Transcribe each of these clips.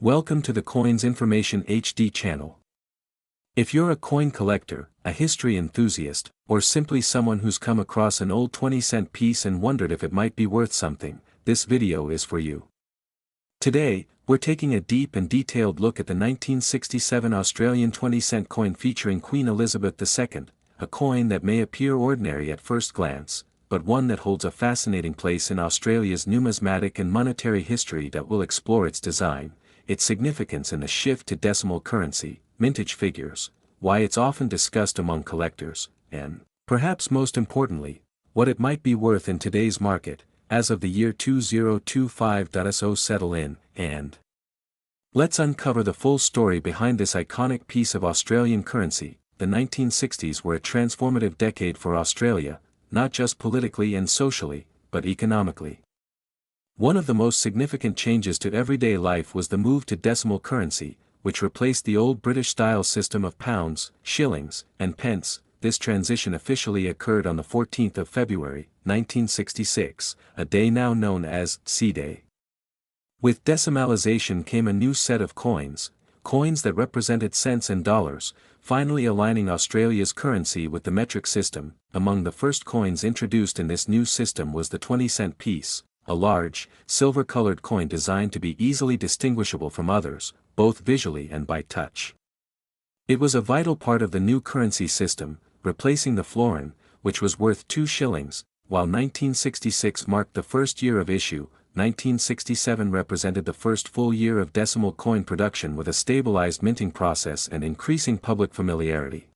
Welcome to the Coins Information HD channel. If you're a coin collector, a history enthusiast, or simply someone who's come across an old 20-cent piece and wondered if it might be worth something, this video is for you. Today, we're taking a deep and detailed look at the 1967 Australian 20-cent coin featuring Queen Elizabeth II, a coin that may appear ordinary at first glance, but one that holds a fascinating place in Australia's numismatic and monetary history that will explore its design, its significance in the shift to decimal currency, mintage figures, why it's often discussed among collectors, and, perhaps most importantly, what it might be worth in today's market, as of the year 2025. So settle in, and let's uncover the full story behind this iconic piece of Australian currency. The 1960s were a transformative decade for Australia, not just politically and socially, but economically. One of the most significant changes to everyday life was the move to decimal currency, which replaced the old British-style system of pounds, shillings, and pence. This transition officially occurred on the 14th of February, 1966, a day now known as C-Day. With decimalisation came a new set of coins that represented cents and dollars, finally aligning Australia's currency with the metric system. Among the first coins introduced in this new system was the 20-cent piece, a large, silver-colored coin designed to be easily distinguishable from others, both visually and by touch. It was a vital part of the new currency system, replacing the florin, which was worth 2 shillings, while 1966 marked the first year of issue. 1967 represented the first full year of decimal coin production with a stabilized minting process and increasing public familiarity.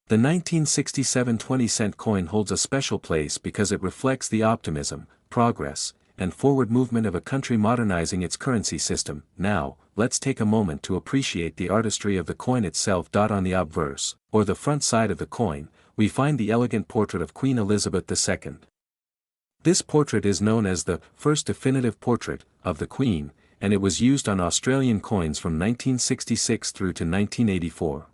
The 1967 20-cent coin holds a special place because it reflects the optimism, progress, and forward movement of a country modernizing its currency system. Now, let's take a moment to appreciate the artistry of the coin itself. On the obverse, or the front side of the coin, we find the elegant portrait of Queen Elizabeth II. This portrait is known as the first definitive portrait of the Queen, and it was used on Australian coins from 1966 through to 1984.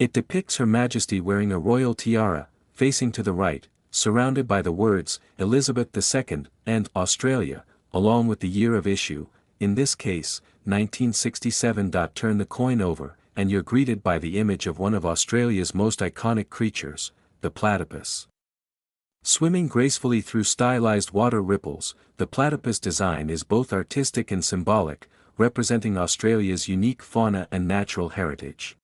It depicts Her Majesty wearing a royal tiara, facing to the right, surrounded by the words, Elizabeth II, and Australia, along with the year of issue, in this case, 1967. Turn the coin over, and you're greeted by the image of one of Australia's most iconic creatures, the platypus. Swimming gracefully through stylized water ripples, the platypus design is both artistic and symbolic, representing Australia's unique fauna and natural heritage.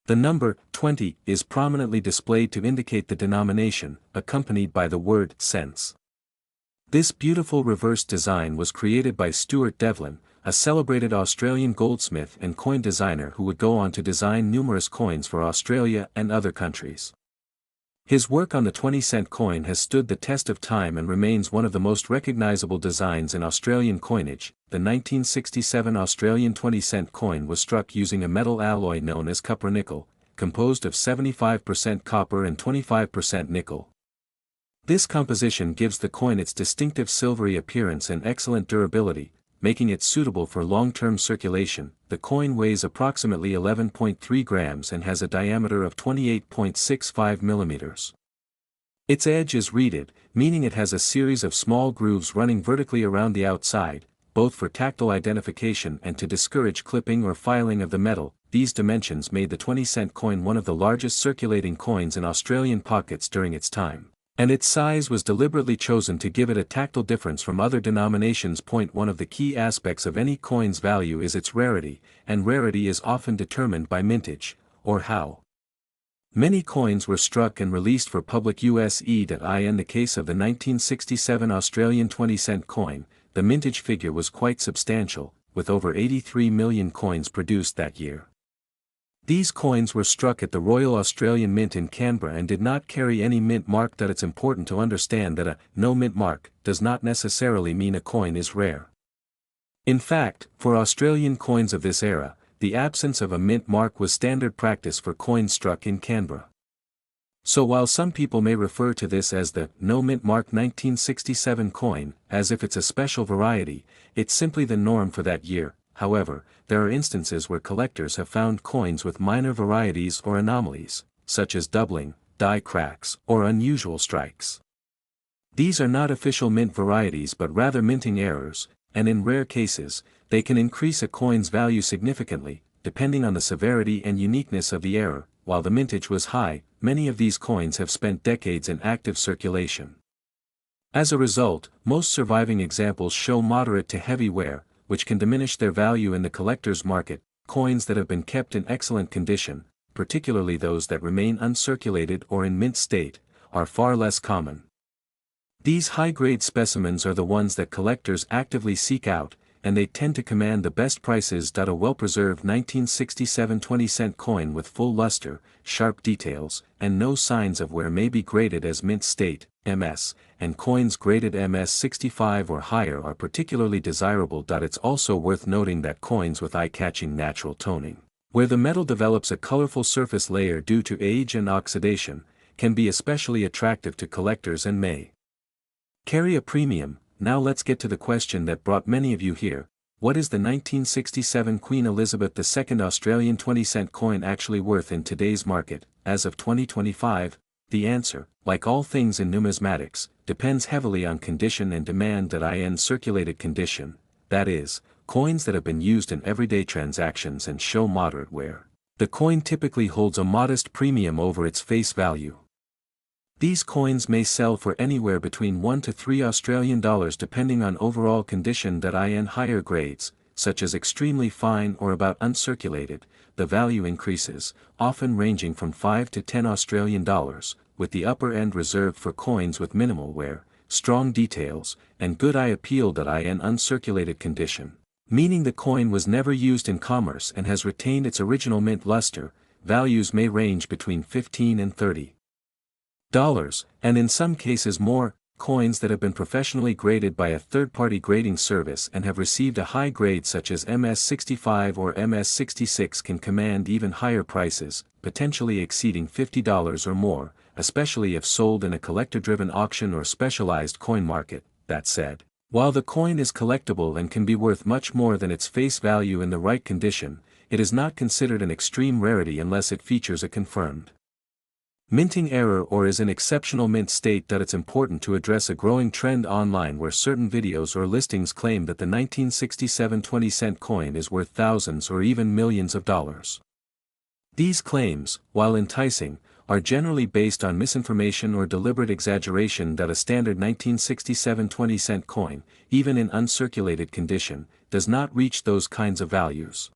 The number 20 is prominently displayed to indicate the denomination, accompanied by the word cents. This beautiful reverse design was created by Stuart Devlin, a celebrated Australian goldsmith and coin designer who would go on to design numerous coins for Australia and other countries. His work on the 20-cent coin has stood the test of time and remains one of the most recognizable designs in Australian coinage. The 1967 Australian 20-cent coin was struck using a metal alloy known as copper-nickel, composed of 75% copper and 25% nickel. This composition gives the coin its distinctive silvery appearance and excellent durability, making it suitable for long-term circulation. The coin weighs approximately 11.3 grams and has a diameter of 28.65 millimeters. Its edge is reeded, meaning it has a series of small grooves running vertically around the outside, both for tactile identification and to discourage clipping or filing of the metal. These dimensions made the 20-cent coin one of the largest circulating coins in Australian pockets during its time. And its size was deliberately chosen to give it a tactile difference from other denominations. One of the key aspects of any coin's value is its rarity, and rarity is often determined by mintage, or how many coins were struck and released for public use. In the case of the 1967 Australian 20-cent coin, the mintage figure was quite substantial, with over 83 million coins produced that year. These coins were struck at the Royal Australian Mint in Canberra and did not carry any mint mark. It's important to understand that a no mint mark does not necessarily mean a coin is rare. In fact, for Australian coins of this era, the absence of a mint mark was standard practice for coins struck in Canberra. So while some people may refer to this as the no mint mark 1967 coin, as if it's a special variety, it's simply the norm for that year. However, there are instances where collectors have found coins with minor varieties or anomalies, such as doubling, die cracks, or unusual strikes. These are not official mint varieties but rather minting errors, and in rare cases, they can increase a coin's value significantly, depending on the severity and uniqueness of the error. While the mintage was high, many of these coins have spent decades in active circulation. As a result, most surviving examples show moderate to heavy wear, which can diminish their value in the collector's market. Coins that have been kept in excellent condition, particularly those that remain uncirculated or in mint state, are far less common. These high-grade specimens are the ones that collectors actively seek out, and they tend to command the best prices. A well-preserved 1967 20-cent coin with full luster, sharp details, and no signs of wear may be graded as mint state, MS, and coins graded MS 65 or higher are particularly desirable. It's also worth noting that coins with eye-catching natural toning, where the metal develops a colorful surface layer due to age and oxidation, can be especially attractive to collectors and may carry a premium. Now let's get to the question that brought many of you here: what is the 1967 Queen Elizabeth II Australian 20-cent coin actually worth in today's market, as of 2025? The answer, like all things in numismatics, depends heavily on condition and demand. In circulated condition, that is, coins that have been used in everyday transactions and show moderate wear, the coin typically holds a modest premium over its face value. These coins may sell for anywhere between $1 to $3 depending on overall condition. In higher grades, such as extremely fine or about uncirculated, the value increases, often ranging from $5 to $10, with the upper end reserved for coins with minimal wear, strong details, and good eye appeal. In uncirculated condition, meaning the coin was never used in commerce and has retained its original mint luster, values may range between $15 and $30, and in some cases more. Coins that have been professionally graded by a third-party grading service and have received a high grade such as MS 65 or MS 66 can command even higher prices, potentially exceeding $50 or more, especially if sold in a collector-driven auction or specialized coin market. That said, while the coin is collectible and can be worth much more than its face value in the right condition, it is not considered an extreme rarity unless it features a confirmed minting error or is in exceptional mint state. It's important to address a growing trend online where certain videos or listings claim that the 1967 20-cent coin is worth thousands or even millions of dollars. These claims, while enticing, are generally based on misinformation or deliberate exaggeration. A standard 1967 20-cent coin, even in uncirculated condition, does not reach those kinds of values.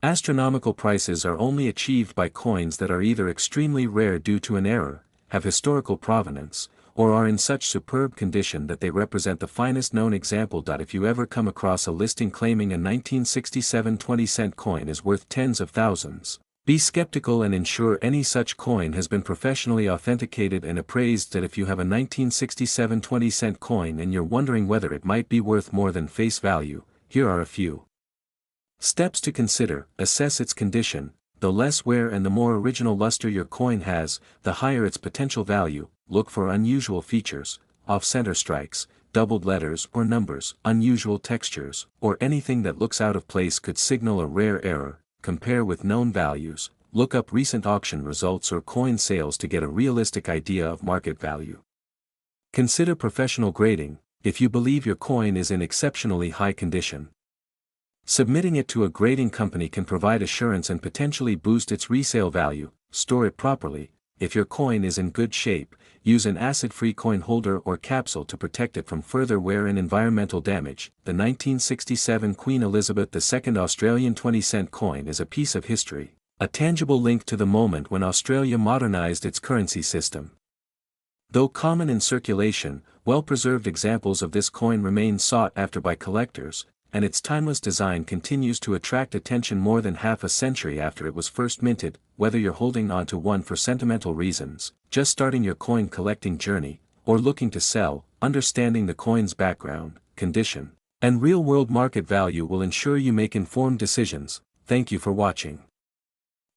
Astronomical prices are only achieved by coins that are either extremely rare due to an error, have historical provenance, or are in such superb condition that they represent the finest known example. If you ever come across a listing claiming a 1967 20-cent coin is worth tens of thousands, be skeptical and ensure any such coin has been professionally authenticated and appraised. If you have a 1967 20-cent coin and you're wondering whether it might be worth more than face value, here are a few steps to consider. Assess its condition. The less wear and the more original luster your coin has, the higher its potential value. Look for unusual features, off-center strikes, doubled letters or numbers, unusual textures, or anything that looks out of place could signal a rare error. Compare with known values. Look up recent auction results or coin sales to get a realistic idea of market value. Consider professional grading. If you believe your coin is in exceptionally high condition, submitting it to a grading company can provide assurance and potentially boost its resale value. Store it properly. If your coin is in good shape, use an acid-free coin holder or capsule to protect it from further wear and environmental damage. The 1967 Queen Elizabeth II Australian 20-cent coin is a piece of history, a tangible link to the moment when Australia modernized its currency system. Though common in circulation, well-preserved examples of this coin remain sought after by collectors, and its timeless design continues to attract attention more than half a century after it was first minted. Whether you're holding on to one for sentimental reasons, just starting your coin collecting journey, or looking to sell, understanding the coin's background, condition, and real-world market value will ensure you make informed decisions. Thank you for watching.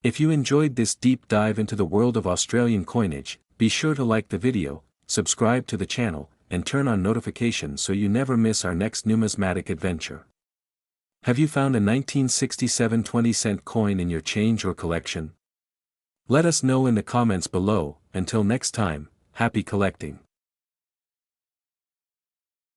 If you enjoyed this deep dive into the world of Australian coinage, be sure to like the video, subscribe to the channel, and turn on notifications so you never miss our next numismatic adventure. Have you found a 1967 20-cent coin in your change or collection? Let us know in the comments below. Until next time, happy collecting.